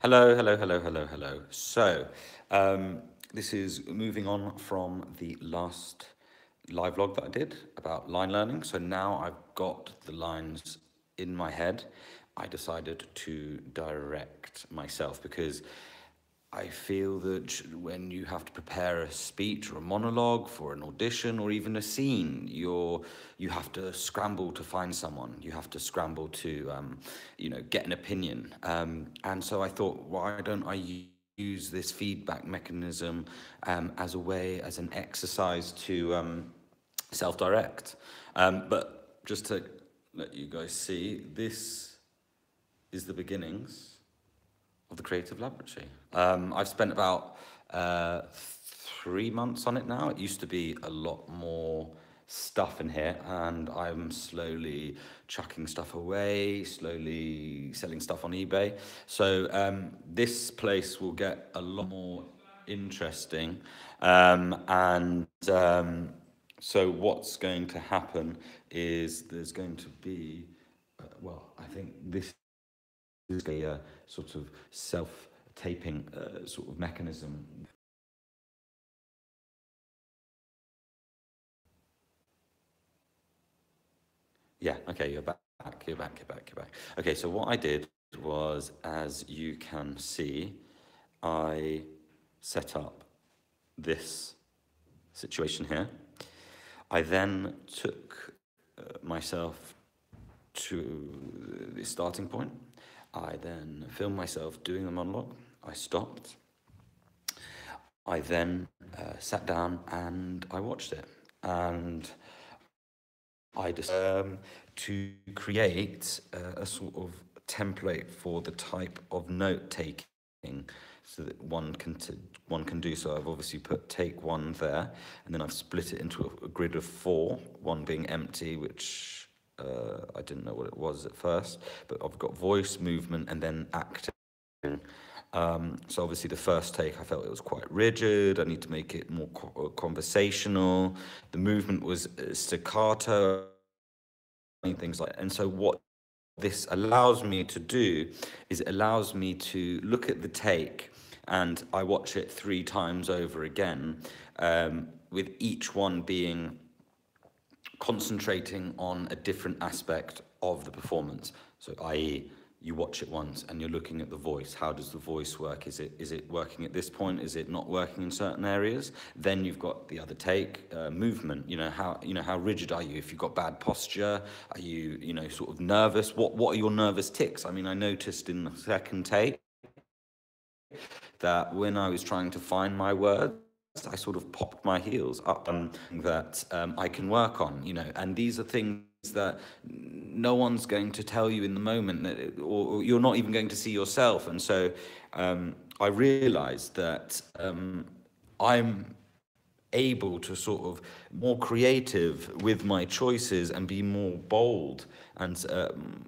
Hello, hello, hello, hello, hello. This is moving on from the last live vlog that I did about line learning. So now I've got the lines in my head. I decided to direct myself because I feel that when you have to prepare a speech or a monologue for an audition or even a scene, you have to scramble to find someone. You have to scramble to, get an opinion. And so I thought, why don't I use this feedback mechanism as a way, as an exercise to self-direct? But just to let you guys see, this is the beginnings of the Creative Laboratory. I've spent about 3 months on it now. It used to be a lot more stuff in here, and I'm slowly chucking stuff away, slowly selling stuff on eBay. So this place will get a lot more interesting. So what's going to happen is there's going to be, I think this is a sort of self-taping sort of mechanism. Yeah, okay, you're back, you're back, you're back, you're back. Okay, so what I did was, as you can see, I set up this situation here. I then took myself to the starting point. I then filmed myself doing the monologue. I stopped. I then sat down and I watched it. And I decided to create a sort of template for the type of note taking so that one can do. So I've obviously put take one there, and then I've split it into a grid of 4, one being empty, which I didn't know what it was at first, but I've got voice, movement, and then acting. So obviously the first take, I felt it was quite rigid. I need to make it more conversational. The movement was staccato, things like that. And so what this allows me to do is it allows me to look at the take, and I watch it 3 times over again, with each one being concentrating on a different aspect of the performance. So i.e., you watch it once and you're looking at the voice. How does the voice work? Is it working at this point? Is it not working in certain areas? Then you've got the other take, movement. How rigid are you? If you've got bad posture, are you sort of nervous? What are your nervous tics? I mean, I noticed in the second take that when I was trying to find my words, I sort of popped my heels up, that I can work on, and these are things that no one's going to tell you in the moment, or you're not even going to see yourself. And so I realized that I'm able to sort of more creative with my choices and be more bold and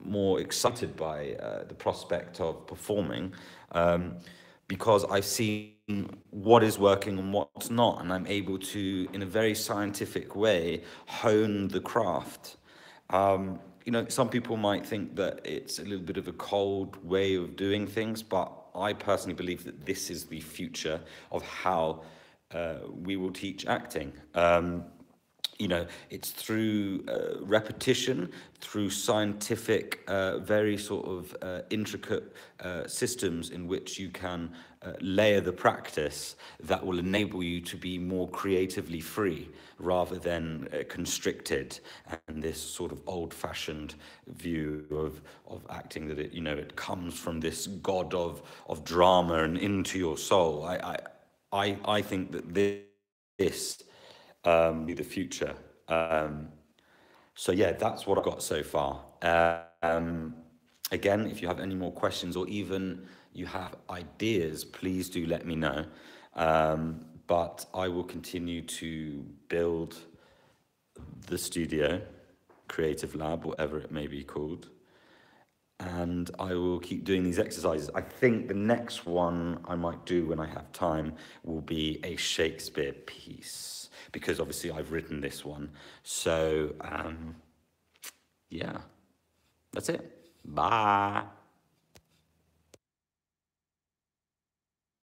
more excited by the prospect of performing, because I've seen what is working and what's not, and I'm able to, in a very scientific way, hone the craft. Some people might think that it's a little bit of a cold way of doing things, but I personally believe that this is the future of how we will teach acting. It's through repetition, through scientific, very sort of intricate systems in which you can layer the practice that will enable you to be more creatively free rather than constricted, and this sort of old-fashioned view of acting, that it comes from this god of drama and into your soul. I think that this be the future. So yeah, that's what I've got so far. Again, if you have any more questions or even you have ideas, please do let me know. But I will continue to build the studio, Creative Lab, whatever it may be called. And I will keep doing these exercises. I think the next one I might do when I have time will be a Shakespeare piece, because obviously I've written this one. So, yeah, that's it. Bye.